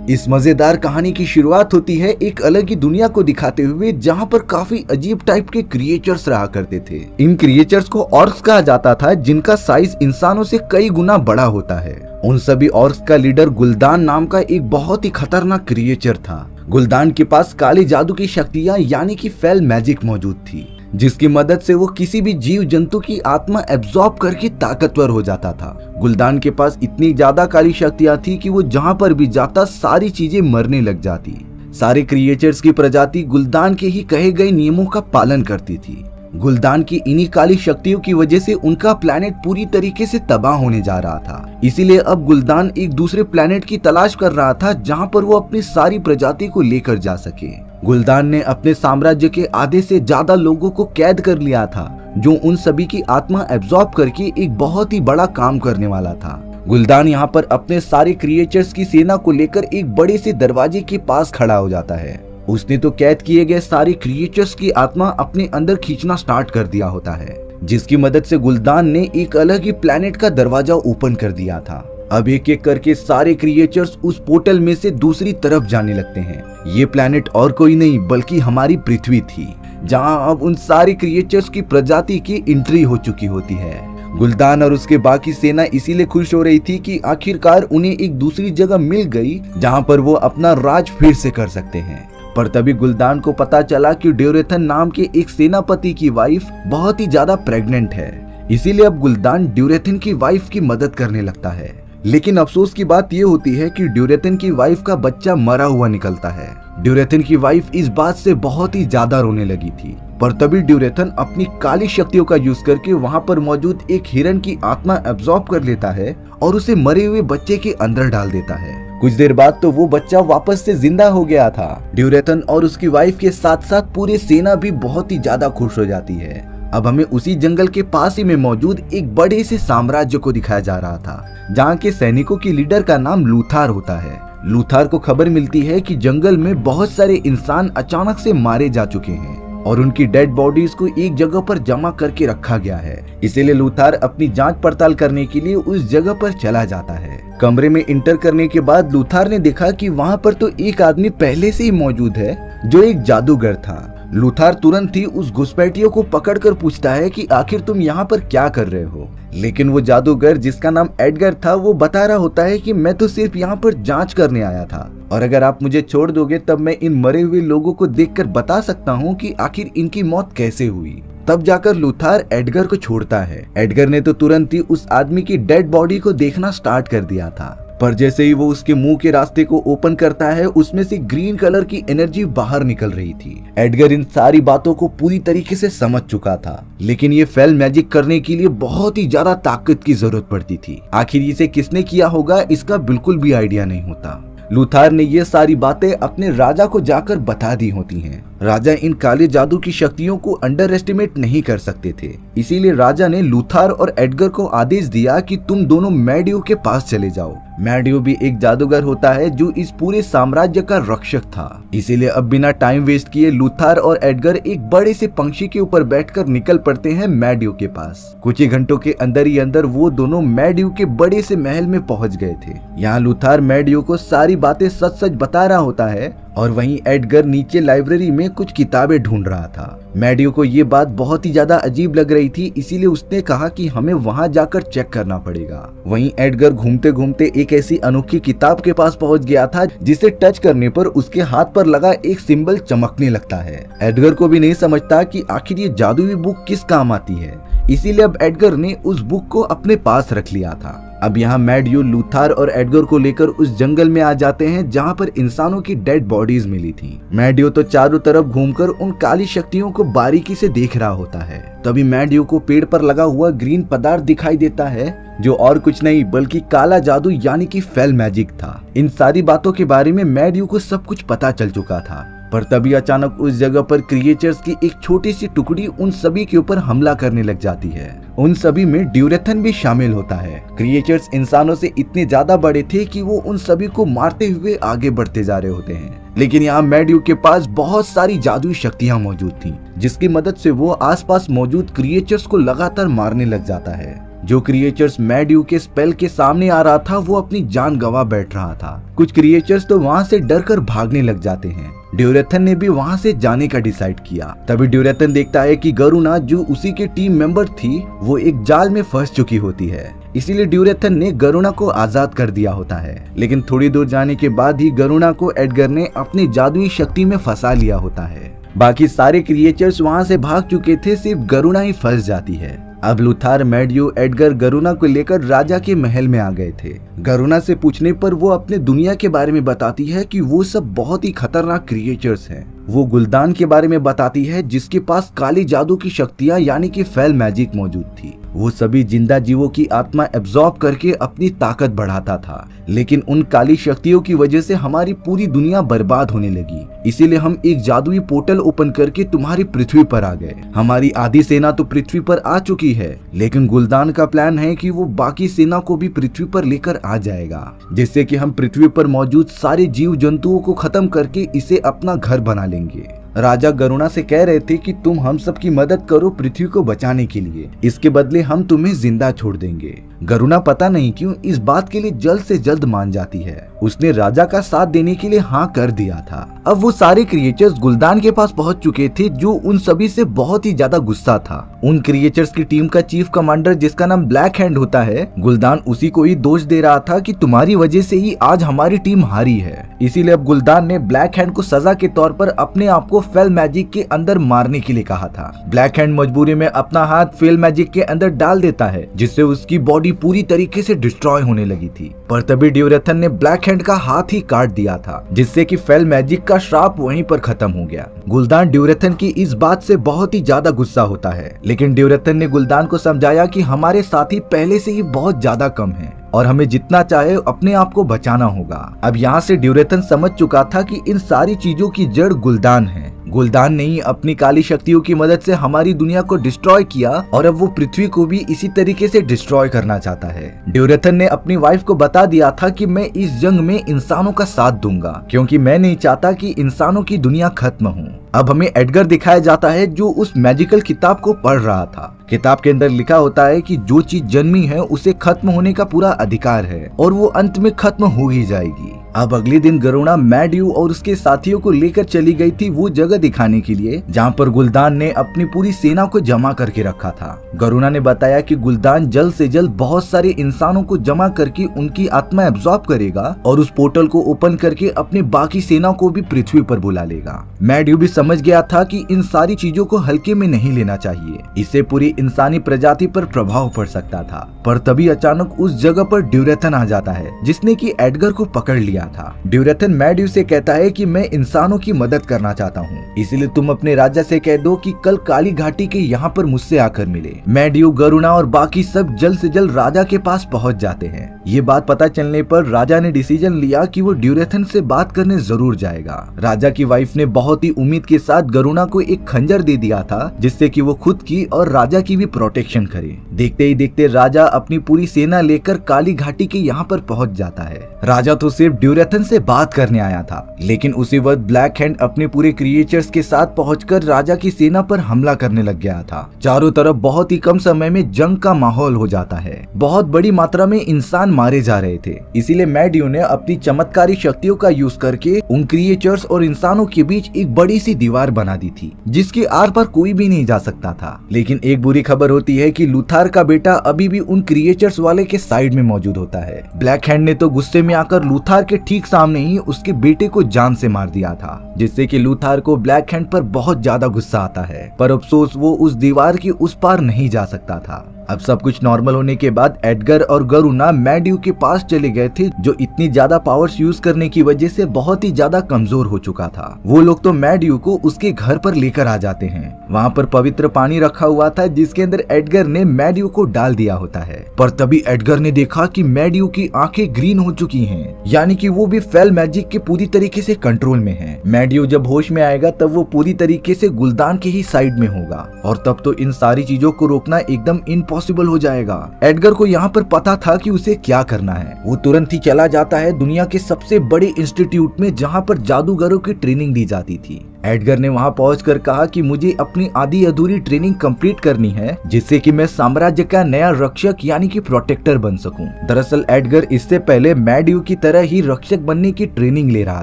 इस मजेदार कहानी की शुरुआत होती है एक अलग ही दुनिया को दिखाते हुए, जहाँ पर काफी अजीब टाइप के क्रिएचर्स रहा करते थे। इन क्रिएचर्स को ऑर्क्स कहा जाता था, जिनका साइज इंसानों से कई गुना बड़ा होता है। उन सभी ऑर्क्स का लीडर गुलदान नाम का एक बहुत ही खतरनाक क्रिएचर था। गुलदान के पास काली जादू की शक्तियां यानी कि फेल मैजिक मौजूद थी, जिसकी मदद से वो किसी भी जीव जंतु की आत्मा एब्जॉर्ब करके ताकतवर हो जाता था। गुलदान के पास इतनी ज्यादा काली शक्तियां थी कि वो जहां पर भी जाता सारी चीजें मरने लग जाती। सारे क्रिएचर्स की प्रजाति गुलदान के ही कहे गए नियमों का पालन करती थी। गुलदान की इन्हीं काली शक्तियों की वजह से उनका प्लेनेट पूरी तरीके से तबाह होने जा रहा था। इसीलिए अब गुलदान एक दूसरे प्लेनेट की तलाश कर रहा था, जहां पर वो अपनी सारी प्रजाति को लेकर जा सके। गुलदान ने अपने साम्राज्य के आधे से ज्यादा लोगों को कैद कर लिया था, जो उन सभी की आत्मा एब्जॉर्ब करके एक बहुत ही बड़ा काम करने वाला था। गुलदान यहाँ पर अपने सारे क्रिएचर्स की सेना को लेकर एक बड़े से दरवाजे के पास खड़ा हो जाता है। उसने तो कैद किए गए सारे क्रिएचर्स की आत्मा अपने अंदर खींचना स्टार्ट कर दिया होता है, जिसकी मदद से गुलदान ने एक अलग ही प्लेनेट का दरवाजा ओपन कर दिया था। अब एक एक करके सारे क्रिएचर्स उस पोर्टल में से दूसरी तरफ जाने लगते हैं। ये प्लेनेट और कोई नहीं बल्कि हमारी पृथ्वी थी, जहां अब उन सारे क्रिएचर्स की प्रजाति की एंट्री हो चुकी होती है। गुलदान और उसके बाकी सेना इसीलिए खुश हो रही थी कि आखिरकार उन्हें एक दूसरी जगह मिल गई, जहां पर वो अपना राज फिर से कर सकते हैं। पर तभी गुलदान को पता चला कि ड्यूरेथन नाम के एक सेनापति की वाइफ बहुत ही ज्यादा प्रेग्नेंट है। इसीलिए अब गुलदान ड्यूरेथन की वाइफ की मदद करने लगता है। लेकिन अफसोस की बात यह होती है कि ड्यूरेथन की वाइफ का बच्चा मरा हुआ निकलता है। ड्यूरेथन की वाइफ इस बात से बहुत ही ज्यादा रोने लगी थी। पर तभी ड्यूरेथन अपनी काली शक्तियों का यूज करके वहां पर मौजूद एक हिरन की आत्मा एब्जॉर्ब कर लेता है और उसे मरे हुए बच्चे के अंदर डाल देता है। कुछ देर बाद तो वो बच्चा वापस से जिंदा हो गया था। ड्यूरेथन और उसकी वाइफ के साथ साथ पूरी सेना भी बहुत ही ज्यादा खुश हो जाती है। अब हमें उसी जंगल के पास ही में मौजूद एक बड़े से साम्राज्य को दिखाया जा रहा था, जहाँ के सैनिकों की लीडर का नाम लूथार होता है। लूथार को खबर मिलती है कि जंगल में बहुत सारे इंसान अचानक से मारे जा चुके हैं और उनकी डेड बॉडीज को एक जगह पर जमा करके रखा गया है। इसीलिए लूथार अपनी जांच पड़ताल करने के लिए उस जगह पर चला जाता है। कमरे में इंटर करने के बाद लूथार ने देखा कि वहां पर तो एक आदमी पहले से ही मौजूद है, जो एक जादूगर था। लूथार तुरंत ही उस घुसपैठियों को पकड़कर पूछता है कि आखिर तुम यहाँ पर क्या कर रहे हो। लेकिन वो जादूगर, जिसका नाम एडगर था, वो बता रहा होता है कि मैं तो सिर्फ यहाँ पर जांच करने आया था, और अगर आप मुझे छोड़ दोगे तब मैं इन मरे हुए लोगों को देखकर बता सकता हूँ कि आखिर इनकी मौत कैसे हुई। तब जाकर लूथार एडगर को छोड़ता है। एडगर ने तो तुरंत ही उस आदमी की डेड बॉडी को देखना स्टार्ट कर दिया था, पर जैसे ही वो उसके मुंह के रास्ते को ओपन करता है, उसमें से ग्रीन कलर की एनर्जी बाहर निकल रही थी। एडगर इन सारी बातों को पूरी तरीके से समझ चुका था, लेकिन ये फेल मैजिक करने के लिए बहुत ही ज्यादा ताकत की जरूरत पड़ती थी। आखिर इसे किसने किया होगा, इसका बिल्कुल भी आइडिया नहीं होता। लूथार ने ये सारी बातें अपने राजा को जाकर बता दी होती हैं। राजा इन काले जादू की शक्तियों को अंडर एस्टिमेट नहीं कर सकते थे। इसीलिए राजा ने लूथार और एडगर को आदेश दिया कि तुम दोनों मैडियो के पास चले जाओ। मैडियो भी एक जादूगर होता है जो इस पूरे साम्राज्य का रक्षक था। इसीलिए अब बिना टाइम वेस्ट किए लूथार और एडगर एक बड़े से पंछी के ऊपर बैठकर निकल पड़ते हैं मैडियो के पास। कुछ ही घंटों के अंदर ही अंदर वो दोनों मैडियो के बड़े से महल में पहुंच गए थे। यहाँ लूथार मैडियो को सारी बातें सच सच बता रहा होता है, और वहीं एडगर नीचे लाइब्रेरी में कुछ किताबें ढूंढ रहा था। मैडियो को ये बात बहुत ही ज्यादा अजीब लग रही थी, इसीलिए उसने कहा कि हमें वहां जाकर चेक करना पड़ेगा। वहीं एडगर घूमते घूमते एक ऐसी अनोखी किताब के पास पहुंच गया था, जिसे टच करने पर उसके हाथ पर लगा एक सिंबल चमकने लगता है। एडगर को भी नहीं समझता कि आखिर ये जादुई बुक किस काम आती है, इसीलिए अब एडगर ने उस बुक को अपने पास रख लिया था। अब यहाँ मैडियो लूथार और एडगर को लेकर उस जंगल में आ जाते हैं, जहाँ पर इंसानों की डेड बॉडीज मिली थी। मैडियो तो चारों तरफ घूमकर उन काली शक्तियों को बारीकी से देख रहा होता है। तभी मैडियो को पेड़ पर लगा हुआ ग्रीन पदार्थ दिखाई देता है, जो और कुछ नहीं बल्कि काला जादू यानी कि फेल मैजिक था। इन सारी बातों के बारे में मैडियो को सब कुछ पता चल चुका था। पर तभी अचानक उस जगह पर क्रिएचर्स की एक छोटी सी टुकड़ी उन सभी के ऊपर हमला करने लग जाती है। उन सभी में ड्यूरेथन भी शामिल होता है। क्रिएचर्स इंसानों से इतने ज्यादा बड़े थे कि वो उन सभी को मारते हुए आगे बढ़ते जा रहे होते हैं। लेकिन यहाँ मैडियो के पास बहुत सारी जादुई शक्तियाँ मौजूद थी, जिसकी मदद से वो आसपास मौजूद क्रिएचर्स को लगातार मारने लग जाता है। जो क्रिएचर्स मैड्यू के स्पेल के सामने आ रहा था वो अपनी जान गंवा बैठ रहा था। कुछ क्रिएचर्स तो वहाँ से डर कर भागने लग जाते हैं। ड्यूरेथन ने भी वहाँ से जाने का डिसाइड किया। तभी ड्यूरेथन देखता है कि गरुणा जो उसी के टीम मेंबर थी वो एक जाल में फंस चुकी होती है। इसीलिए ड्यूरेथन ने गरुणा को आजाद कर दिया होता है। लेकिन थोड़ी दूर जाने के बाद ही गरुणा को एडगर ने अपनी जादुई शक्ति में फंसा लिया होता है। बाकी सारे क्रिएचर्स वहाँ से भाग चुके थे, सिर्फ गरुणा ही फंस जाती है। अब लुथार, मैड्यू, एडगर गरुणा को लेकर राजा के महल में आ गए थे। गरुणा से पूछने पर वो अपने दुनिया के बारे में बताती है कि वो सब बहुत ही खतरनाक क्रिएचर्स हैं। वो गुलदान के बारे में बताती है जिसके पास काली जादू की शक्तियां यानी कि फेल मैजिक मौजूद थी। वो सभी जिंदा जीवों की आत्मा एब्जॉर्ब करके अपनी ताकत बढ़ाता था, लेकिन उन काली शक्तियों की वजह से हमारी पूरी दुनिया बर्बाद होने लगी। इसीलिए हम एक जादुई पोर्टल ओपन करके तुम्हारी पृथ्वी पर आ गए। हमारी आधी सेना तो पृथ्वी पर आ चुकी है, लेकिन गुलदान का प्लान है कि वो बाकी सेना को भी पृथ्वी पर लेकर आ जाएगा, जिससे कि हम पृथ्वी पर मौजूद सारे जीव जंतुओं को खत्म करके इसे अपना घर बना लेंगे। राजा गरुणा से कह रहे थे कि तुम हम सब की मदद करो पृथ्वी को बचाने के लिए, इसके बदले हम तुम्हें जिंदा छोड़ देंगे। गरुणा पता नहीं क्यों इस बात के लिए जल्द से जल्द मान जाती है। उसने राजा का साथ देने के लिए हाँ कर दिया था। अब वो सारे क्रिएचर्स गुलदान के पास पहुंच चुके थे, जो उन सभी से बहुत ही ज्यादा गुस्सा था। उन क्रिएचर्स की टीम का चीफ कमांडर जिसका नाम ब्लैक हैंड होता है, गुलदान उसी को ही दोष दे रहा था कि तुम्हारी वजह से ही आज हमारी टीम हारी है। इसीलिए अब गुलदान ने ब्लैक हैंड को सजा के तौर पर अपने आप को फेल मैजिक के अंदर मारने के लिए कहा था। ब्लैक हैंड मजबूरी में अपना हाथ फेल मैजिक के अंदर डाल देता है, जिससे उसकी बॉडी पूरी तरीके से डिस्ट्रॉय होने लगी थी। पर तभी ड्यूरेथन ने ब्लैक हैंड का हाथ ही काट दिया था, जिससे कि फेल मैजिक का श्राप वहीं पर खत्म हो गया। गुलदान ड्यूरेथन की इस बात से बहुत ही ज्यादा गुस्सा होता है, लेकिन ड्यूरेथन ने गुलदान को समझाया कि हमारे साथी पहले से ही बहुत ज्यादा कम हैं और हमें जितना चाहे अपने आप को बचाना होगा। अब यहाँ से ड्यूरेथन समझ चुका था कि इन सारी चीजों की जड़ गुलदान है। गुलदान ने ही अपनी काली शक्तियों की मदद से हमारी दुनिया को डिस्ट्रॉय किया और अब वो पृथ्वी को भी इसी तरीके से डिस्ट्रॉय करना चाहता है। ड्यूरेथन ने अपनी वाइफ को बता दिया था कि मैं इस जंग में इंसानों का साथ दूंगा, क्योंकि मैं नहीं चाहता कि इंसानों की दुनिया खत्म हो। अब हमें एडगर दिखाया जाता है जो उस मैजिकल किताब को पढ़ रहा था। किताब के अंदर लिखा होता है कि जो चीज जन्मी है उसे खत्म होने का पूरा अधिकार है और वो अंत में खत्म हो ही जाएगी। अब अगले दिन गरुणा मैड्यू और उसके साथियों को लेकर चली गई थी वो जगह दिखाने के लिए जहाँ पर गुलदान ने अपनी पूरी सेना को जमा करके रखा था। गरुणा ने बताया कि गुलदान जल्द से जल्द बहुत सारे इंसानों को जमा करके उनकी आत्मा एब्जॉर्ब करेगा और उस पोर्टल को ओपन करके अपनी बाकी सेना को भी पृथ्वी पर बुला लेगा। मैड्यू भी समझ गया था कि इन सारी चीजों को हल्के में नहीं लेना चाहिए, इससे पूरी इंसानी प्रजाति पर प्रभाव पड़ सकता था। पर तभी अचानक उस जगह पर ड्यूरेथन आ जाता है, जिसने कि एडगर को पकड़ लिया था। ड्यूरेथन मैड्यू से कहता है कि मैं इंसानों की मदद करना चाहता हूँ, इसलिए तुम अपने राजा से कह दो कि कल काली घाटी के यहाँ पर मुझसे आकर मिले। मैड्यू, गरुणा और बाकी सब जल्द से जल्द राजा के पास पहुँच जाते हैं। ये बात पता चलने पर राजा ने डिसीजन लिया कि वो ड्यूरेथन से बात करने जरूर जाएगा। राजा की वाइफ ने बहुत ही उम्मीद के साथ गरुणा को एक खंजर दे दिया था, जिससे कि वो खुद की और राजा की भी प्रोटेक्शन करे। देखते ही देखते राजा अपनी पूरी सेना लेकर काली घाटी के यहाँ पर पहुँच जाता है। राजा तो सिर्फ ड्यूरेथन से बात करने आया था, लेकिन उसी वक्त ब्लैक हैंड अपने पूरे क्रिएचर्स के साथ पहुंचकर राजा की सेना पर हमला करने लग गया था। चारों तरफ बहुत ही कम समय में जंग का माहौल हो जाता है। बहुत बड़ी मात्रा में इंसान मारे जा रहे थे, इसीलिए मैड्यू ने अपनी चमत्कारी शक्तियों का यूज करके उन क्रिएचर्स और इंसानों के बीच एक बड़ी सी दीवार बना दी थी, जिसके आर पार कोई भी नहीं जा सकता था। लेकिन एक बुरी खबर होती है कि लुथार का बेटा अभी भी उन क्रिएचर्स वाले के साइड में मौजूद होता है। ब्लैक हैंड ने तो गुस्से में आकर लुथार के ठीक सामने ही उसके बेटे को जान से मार दिया था, जिससे कि लुथार को ब्लैक हैंड पर बहुत ज्यादा गुस्सा आता है। पर अफसोस वो उस दीवार के उस पार नहीं जा सकता था। अब सब कुछ नॉर्मल होने के बाद एडगर और गरुणा मैड्यू के पास चले गए थे, जो इतनी ज्यादा पावर्स यूज करने की वजह से बहुत ही ज्यादा कमजोर हो चुका था। वो लोग तो मैड्यू को उसके घर पर लेकर आ जाते हैं। वहाँ पर पवित्र पानी रखा हुआ था, जिसके अंदर एडगर ने मैड्यू को डाल दिया होता है। पर तभी एडगर ने देखा कि मैड्यू की आंखें ग्रीन हो चुकी हैं, यानी कि वो भी फेल मैजिक के पूरी तरीके से कंट्रोल में है। मैड्यू जब होश में आएगा तब वो पूरी तरीके से गुलदान के ही साइड में होगा, और तब तो इन सारी चीजों को रोकना एकदम इम्पॉसिबल हो जाएगा। एडगर को यहाँ पर पता था कि उसे क्या करना है। वो तुरंत ही चला जाता है दुनिया के सबसे बड़े इंस्टीट्यूट में, जहाँ पर जादूगरों की ट्रेनिंग दी जाती थी। एडगर ने वहां पहुंचकर कहा कि मुझे अपनी आधी अधूरी ट्रेनिंग कंप्लीट करनी है जिससे कि मैं साम्राज्य का नया रक्षक यानी कि प्रोटेक्टर बन सकूं। दरअसल एडगर इससे पहले मैड्यू की तरह ही रक्षक बनने की ट्रेनिंग ले रहा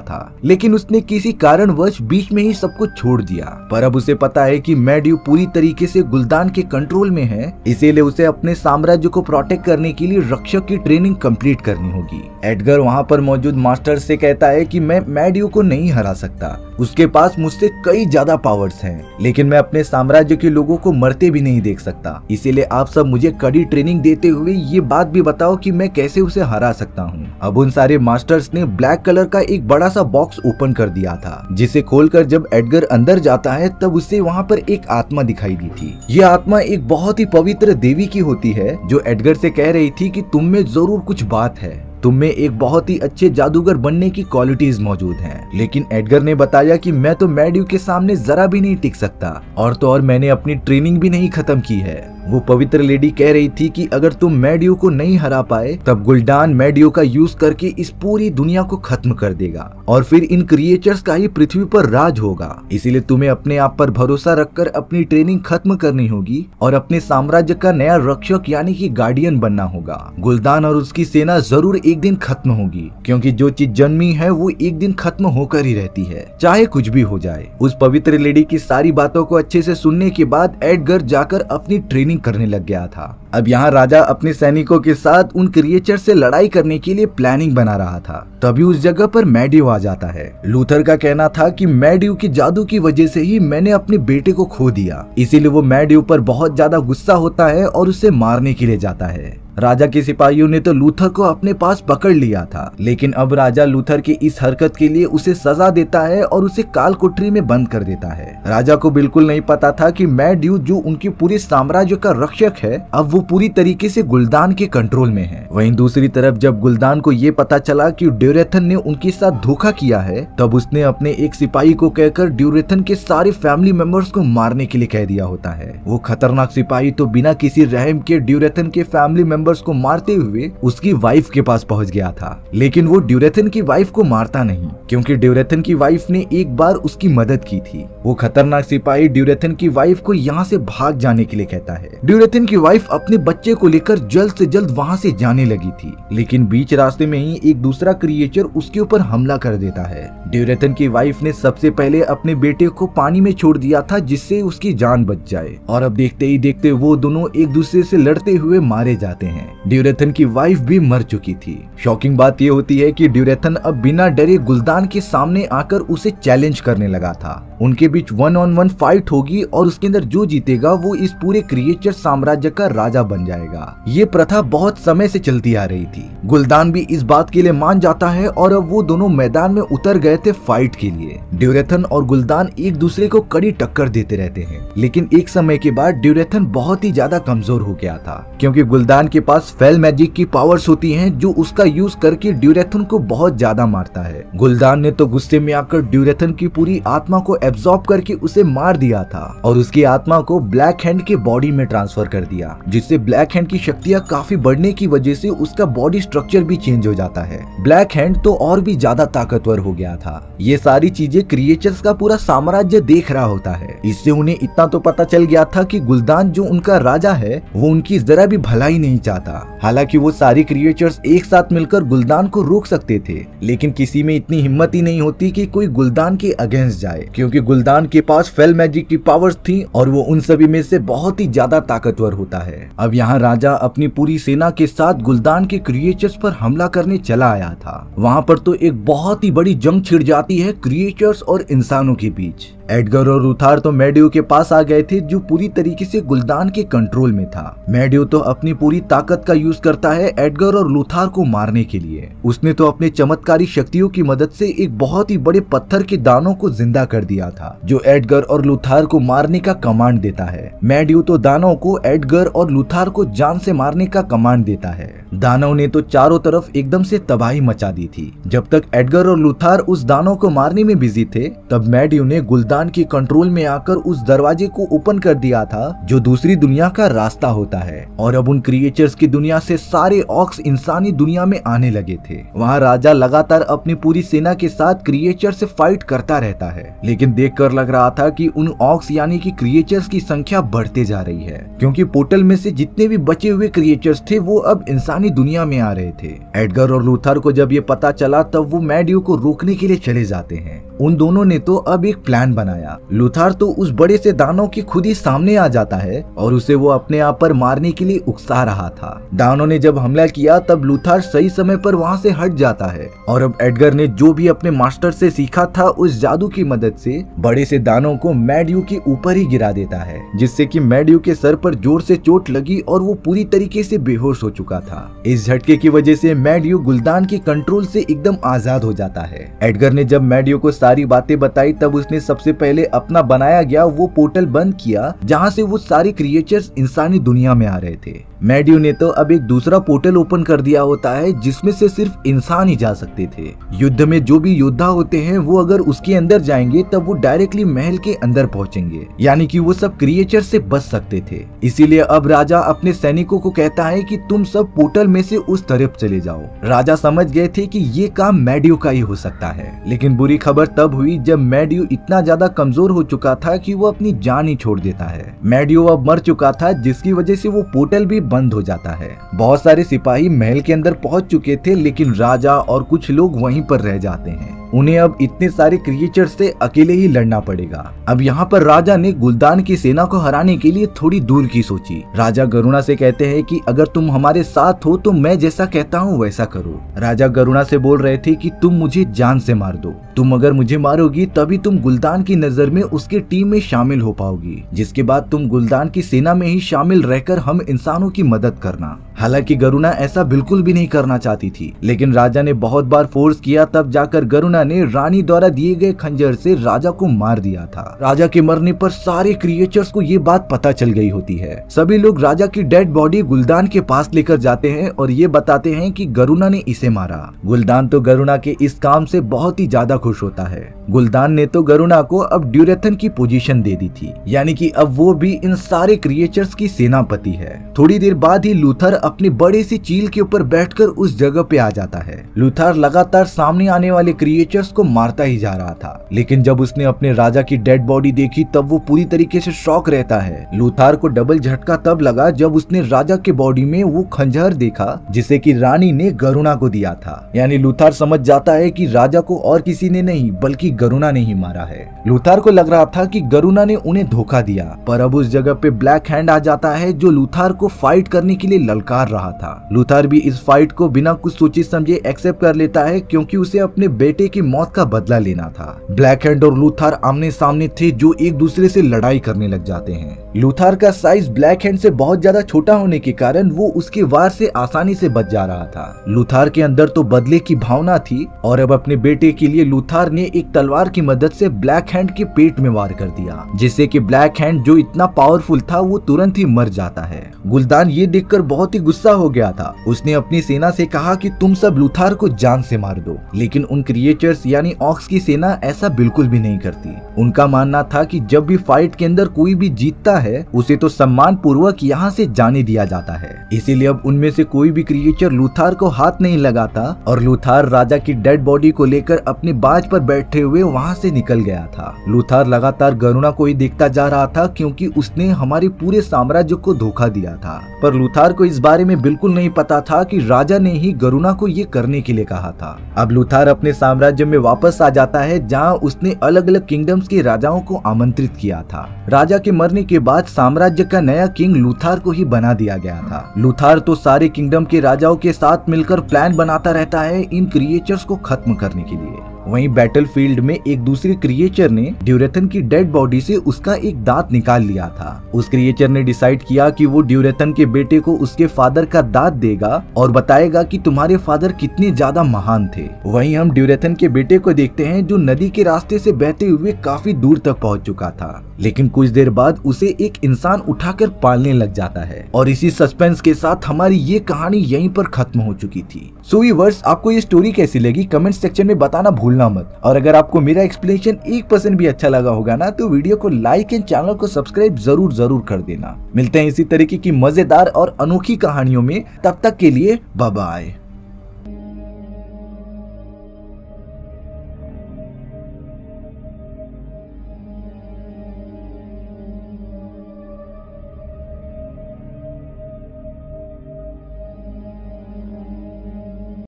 था, लेकिन उसने किसी कारणवश बीच में ही सब कुछ छोड़ दिया। पर अब उसे पता है कि मैड्यू पूरी तरीके से गुल्दान के कंट्रोल में है, इसीलिए उसे अपने साम्राज्य को प्रोटेक्ट करने के लिए रक्षक की ट्रेनिंग कंप्लीट करनी होगी। एडगर वहां पर मौजूद मास्टर से कहता है कि मैं मैड्यू को नहीं हरा सकता, उसके पास मुझसे कई ज्यादा पावर्स हैं, लेकिन मैं अपने साम्राज्य के लोगों को मरते भी नहीं देख सकता। इसीलिए आप सब मुझे कड़ी ट्रेनिंग देते हुए ये बात भी बताओ कि मैं कैसे उसे हरा सकता हूँ। अब उन सारे मास्टर्स ने ब्लैक कलर का एक बड़ा सा बॉक्स ओपन कर दिया था, जिसे खोलकर जब एडगर अंदर जाता है तब उसे वहाँ पर एक आत्मा दिखाई दी थी। ये आत्मा एक बहुत ही पवित्र देवी की होती है जो एडगर से कह रही थी कि तुम में जरूर कुछ बात है, तुम में एक बहुत ही अच्छे जादूगर बनने की क्वालिटीज मौजूद हैं। लेकिन एडगर ने बताया कि मैं तो मैड्यू के सामने जरा भी नहीं टिक सकता, और तो और मैंने अपनी ट्रेनिंग भी नहीं खत्म की है। वो पवित्र लेडी कह रही थी कि अगर तुम मैड्यू को नहीं हरा पाए तब गुल्डान मैड्यू का यूज करके इस पूरी दुनिया को खत्म कर देगा और फिर इन क्रिएचर्स का ही पृथ्वी पर राज होगा। इसीलिए तुम्हें अपने आप पर भरोसा रखकर अपनी ट्रेनिंग खत्म करनी होगी और अपने साम्राज्य का नया रक्षक यानी कि गार्डियन बनना होगा। गुल्दान और उसकी सेना जरूर एक दिन खत्म होगी, क्योंकि जो चीज जन्मी है वो एक दिन खत्म होकर ही रहती है, चाहे कुछ भी हो जाए। उस पवित्र लेडी की सारी बातों को अच्छे से सुनने के बाद एडगर जाकर अपनी ट्रेनिंग करने लग गया था। अब यहाँ राजा अपने सैनिकों के साथ उन क्रिएचर से लड़ाई करने के लिए प्लानिंग बना रहा था। तभी उस जगह पर मैड्यू आ जाता है। लूथर का कहना था कि मैड्यू के जादू की वजह से ही मैंने अपने बेटे को खो दिया, इसीलिए वो मैड्यू पर बहुत ज्यादा गुस्सा होता है और उसे मारने के लिए जाता है। राजा के सिपाहियों ने तो लूथर को अपने पास पकड़ लिया था, लेकिन अब राजा लूथर की इस हरकत के लिए उसे सजा देता है और उसे काल कोठरी में बंद कर देता है। राजा को बिल्कुल नहीं पता था कि मैड्यू जो उनके पूरे साम्राज्य का रक्षक है, अब वो पूरी तरीके से गुल्दान के कंट्रोल में है। वहीं दूसरी तरफ जब गुल्दान को ये पता चला कि ड्यूरेथन ने उनके साथ धोखा किया है, तब उसने अपने एक सिपाही को कहकर ड्यूरेथन के सारे फैमिली मेंबर्स को मारने के लिए कह दिया होता है। वो खतरनाक सिपाही तो बिना किसी रहम के ड्यूरेथन के फैमिली मेंबर्स को मारते हुए उसकी वाइफ के पास पहुंच गया था, लेकिन वो ड्यूरेथन की वाइफ को मारता नहीं, क्योंकि ड्यूरेथन की वाइफ ने एक बार उसकी मदद की थी। वो खतरनाक सिपाही ड्यूरेथन की वाइफ को यहाँ से भाग जाने के लिए कहता है। ड्यूरेथन की वाइफ अपने बच्चे को लेकर जल्द से जल्द वहाँ से जाने लगी थी, लेकिन बीच रास्ते में ही एक दूसरा क्रिएचर उसके ऊपर हमला कर देता है। ड्यूरेथन की वाइफ ने सबसे पहले अपने बेटे को पानी में छोड़ दिया था जिससे उसकी जान बच जाए, और अब देखते ही देखते वो दोनों एक दूसरे से लड़ते हुए मारे जाते हैं। ड्यूरेथन की वाइफ भी मर चुकी थी। शॉकिंग बात ये होती है कि ड्यूरेथन अब बिना डरे गुल्दान के सामने आकर उसे चैलेंज करने लगा था। उनके बीच 1-on-1 फाइट होगी और उसके अंदर जो जीतेगा वो इस पूरे क्रिएचर साम्राज्य का राजा बन जाएगा। ये प्रथा बहुत समय से चलती आ रही थी। गुल्दान भी इस बात के लिए मान जाता है और अब वो दोनों मैदान में उतर गए थे फाइट के लिए। ड्यूरेथन और गुल्दान एक दूसरे को कड़ी टक्कर देते रहते हैं, लेकिन एक समय के बाद ड्यूरेथन बहुत ही ज्यादा कमजोर हो गया था, क्योंकि गुल्दान के पास फेल मैजिक की पावर्स होती हैं जो उसका यूज करके ड्यूरेथन को बहुत ज्यादा मारता है। गुल्दान ने तो गुस्से में आकर ड्यूरेथन की पूरी आत्मा को एब्जॉर्ब करके उसे मार दिया था और उसकी आत्मा को ब्लैक हैंड के बॉडी में ट्रांसफर कर दिया, जिससे ब्लैक हैंड की शक्तियां काफी बढ़ने की वजह से उसका बॉडी स्ट्रक्चर भी चेंज हो जाता है। ब्लैक हैंड तो और भी ज्यादा ताकतवर हो गया था। ये सारी चीजें क्रिएचर्स का पूरा साम्राज्य देख रहा होता है। इससे उन्हें इतना तो पता चल गया था कि गुल्दान जो उनका राजा है वो उनकी जरा भी भलाई नहीं चाहता। हालांकि वो सारी क्रिएचर्स एक साथ मिलकर गुल्दान को रोक सकते थे, लेकिन किसी में इतनी हिम्मत ही नहीं होती कि कोई गुल्दान के अगेंस्ट जाए, क्योंकि गुल्दान के पास फेल मैजिक की पावर्स थी और वो उन सभी में से बहुत ही ज्यादा ताकतवर होता है। अब यहाँ राजा अपनी पूरी सेना के साथ गुल्दान के क्रिएचर्स पर हमला करने चला आया था। वहाँ पर तो एक बहुत ही बड़ी जंग छिड़ जाती है क्रिएचर्स और इंसानों के बीच। एडगर और लूथर तो मैड्यू के पास आ गए थे जो पूरी तरीके से गुल्दान के कंट्रोल में था। मैड्यू तो अपनी पूरी ताकत का यूज करता है एडगर और लूथर को मारने के लिए। उसने तो अपने चमत्कारी शक्तियों की मदद से एक बहुत ही बड़े पत्थर के दानों को जिंदा कर दिया था, जो एडगर और लूथर को मारने का कमांड देता है। मैड्यू तो दानों को एडगर और लूथर लूथार को जान से मारने का कमांड देता है। दानव ने तो चारों तरफ एकदम से तबाही मचा दी थी। जब तक एडगर और लूथार उस दानव को मारने में बिजी थे, तब मैड्यू ने गुल्दान के कंट्रोल में आकर उस दरवाजे को ओपन कर दिया था जो दूसरी दुनिया का रास्ता होता है। और अब उन क्रिएचर्स की दुनिया से सारे ऑक्स इंसानी दुनिया में आने लगे थे। वहाँ राजा लगातार अपनी पूरी सेना के साथ क्रिएचर से फाइट करता रहता है, लेकिन देखकर लग रहा था कि उन ऑक्स यानी कि क्रिएचर्स की संख्या बढ़ते जा रही है, क्योंकि पोर्टल में से जितने भी बचे हुए क्रिएचर्स थे वो अब इंसानी दुनिया में आ रहे थे। एडगर और लूथर को जब ये पता चला तब वो मैड्यू को रोकने के लिए चले जाते हैं। उन दोनों ने तो अब एक प्लान बनाया। लूथर तो उस बड़े से दानव के खुद ही सामने आ जाता है और उसे वो अपने आप पर मारने के लिए उकसा रहा था। दानव ने जब हमला किया तब लूथर सही समय पर वहाँ से हट जाता है और अब एडगर ने जो भी अपने मास्टर से सीखा था उस जादू की मदद से बड़े से दानव को मैड्यू के ऊपर ही गिरा देता है, जिससे कि मैड्यू के सर पर जोर से चोट लगी और वो पूरी तरीके से बेहोश हो चुका था। इस झटके की वजह से मैड्यू गुल्दान के कंट्रोल से एकदम आजाद हो जाता है। एडगर ने जब मैड्यू को सारी बातें बताई तब उसने सबसे पहले अपना बनाया गया वो पोर्टल बंद किया जहाँ से वो सारे क्रिएचर्स इंसानी दुनिया में आ रहे थे। मैड्यू ने तो अब एक दूसरा पोर्टल ओपन कर दिया होता है जिसमें से सिर्फ इंसान ही जा सकते थे। युद्ध में जो भी योद्धा होते हैं वो अगर उसके अंदर जाएंगे तब वो डायरेक्टली महल के अंदर पहुंचेंगे, यानी कि वो सब क्रिएचर से बच सकते थे। इसीलिए अब राजा अपने सैनिकों को कहता है कि तुम सब पोर्टल में से उस तरफ चले जाओ। राजा समझ गए थे कि ये काम मैड्यू का ही हो सकता है, लेकिन बुरी खबर तब हुई जब मैड्यू इतना ज्यादा कमजोर हो चुका था कि वो अपनी जान ही छोड़ देता है। मैड्यू अब मर चुका था, जिसकी वजह से वो पोर्टल भी बंद हो जाता है। बहुत सारे सिपाही महल के अंदर पहुंच चुके थे, लेकिन राजा और कुछ लोग वहीं पर रह जाते हैं। उन्हें अब इतने सारे क्रिएचर से अकेले ही लड़ना पड़ेगा। अब यहाँ पर राजा ने गुल्दान की सेना को हराने के लिए थोड़ी दूर की सोची। राजा गरुणा से कहते हैं कि अगर तुम हमारे साथ हो तो मैं जैसा कहता हूँ वैसा करो। राजा गरुणा से बोल रहे थे कि तुम मुझे जान से मार दो, तुम अगर मुझे मारोगी तभी तुम गुल्दान की नजर में उसकी टीम में शामिल हो पाओगी, जिसके बाद तुम गुल्दान की सेना में ही शामिल रहकर हम इंसानों की मदद करना। हालांकि गरुणा ऐसा बिल्कुल भी नहीं करना चाहती थी, लेकिन राजा ने बहुत बार फोर्स किया, तब जाकर गरुणा ने रानी द्वारा दिए गए खंजर से राजा को मार दिया था। राजा के मरने पर सारे क्रिएचर्स को ये बात पता चल गई होती है। सभी लोग राजा की डेड बॉडी गुल्दान के पास लेकर जाते हैं और ये बताते हैं कि गरुणा ने इसे मारा। गुल्दान तो गरुणा के इस काम से बहुत ही ज्यादा खुश होता है। गुल्दान ने तो गरुणा को अब ड्यूरेथन की पोजीशन दे दी थी, यानी कि अब वो भी इन सारे क्रिएचर्स की सेनापति है। थोड़ी देर बाद ही लूथर अपनी बड़ी सी चील के ऊपर बैठकर उस जगह पे आ जाता है। लूथर लगातार सामने आने वाले क्रिएचर्स को मारता ही जा रहा था, लेकिन जब उसने अपने राजा की डेड बॉडी देखी तब वो पूरी तरीके से शॉक रहता है। लूथर को डबल झटका तब लगा जब उसने राजा के बॉडी में वो खंजर देखा जिसे कि रानी ने गरुणा को दिया था। यानी लूथर समझ जाता है कि राजा को और किसी ने नहीं बल्कि गरुणा ने ही मारा है। लूथर को लग रहा था कि गरुणा ने उन्हें धोखा दिया, पर अब उस जगह पे ब्लैक हैंड आ जाता है जो लूथर को फाइट करने के लिए ललकार रहा था। लूथर भी इस फाइट को बिना कुछ सोचे समझे एक्सेप्ट कर लेता है, क्योंकि उसे अपने बेटे की मौत का बदला लेना था। ब्लैक हैंड और लूथर आमने सामने थे जो एक दूसरे से लड़ाई करने लग जाते हैं। लूथर का साइज ब्लैक हैंड से बहुत ज्यादा छोटा होने के कारण वो उसके वार से आसानी से बच जा रहा था। लूथर के अंदर तो बदले की भावना थी और अब अपने बेटे के लिए लूथर ने एक तलवार की मदद से ब्लैक हैंड के पेट में वार कर दिया, जिससे कि ब्लैक हैंड जो इतना पावरफुल था वो तुरंत ही मर जाता है। गुल्दान ये देखकर बहुत ही गुस्सा हो गया था। उसने अपनी सेना से कहा कि तुम सब लूथर को जान से मार दो, लेकिन उन क्रिएचर्स यानी ऑक्स की सेना ऐसा बिल्कुल भी नहीं करती। उनका मानना था कि जब भी फाइट के अंदर कोई भी जीतता है उसे तो सम्मान पूर्वक यहाँ से जाने दिया जाता है। इसीलिए अब उनमें से कोई भी क्रिएचर लूथर को हाथ नहीं लगाता और लूथर राजा की डेड बॉडी को लेकर अपने बाज पर बैठे हुए वहाँ से निकल गया था। लूथर लगातार गरुणा को ही देखता जा रहा था, क्योंकि उसने हमारे पूरे साम्राज्य को धोखा दिया था। पर लूथर को इस बारे में बिल्कुल नहीं पता था कि राजा ने ही गरुणा को ये करने के लिए कहा था। अब लूथर अपने साम्राज्य में वापस आ जाता है, जहाँ उसने अलग अलग किंगडम्स के राजाओं को आमंत्रित किया था। राजा के मरने के बाद साम्राज्य का नया किंग लूथर को ही बना दिया गया था। लूथर तो सारे किंगडम के राजाओं के साथ मिलकर प्लान बनाता रहता है इन क्रिएचर्स को खत्म करने के लिए। वहीं बैटलफील्ड में एक दूसरे क्रिएचर ने ड्यूरेथन की डेड बॉडी से उसका एक दांत निकाल लिया था। उस क्रिएचर ने डिसाइड किया कि वो ड्यूरेथन के बेटे को उसके फादर का दांत देगा और बताएगा कि तुम्हारे फादर कितने ज्यादा महान थे। वहीं हम ड्यूरेथन के बेटे को देखते हैं जो नदी के रास्ते से बहते हुए काफी दूर तक पहुंच चुका था, लेकिन कुछ देर बाद उसे एक इंसान उठाकर पालने लग जाता है। और इसी सस्पेंस के साथ हमारी ये कहानी यहीं पर खत्म हो चुकी थी। सो व्यूअर्स, आपको ये स्टोरी कैसी लगी कमेंट सेक्शन में बताना भूलना मत। और अगर आपको मेरा एक्सप्लेनेशन 1% भी अच्छा लगा होगा ना, तो वीडियो को लाइक एंड चैनल को सब्सक्राइब जरूर कर देना। मिलते हैं इसी तरीके की मजेदार और अनोखी कहानियों में, तब तक के लिए बाय बाय।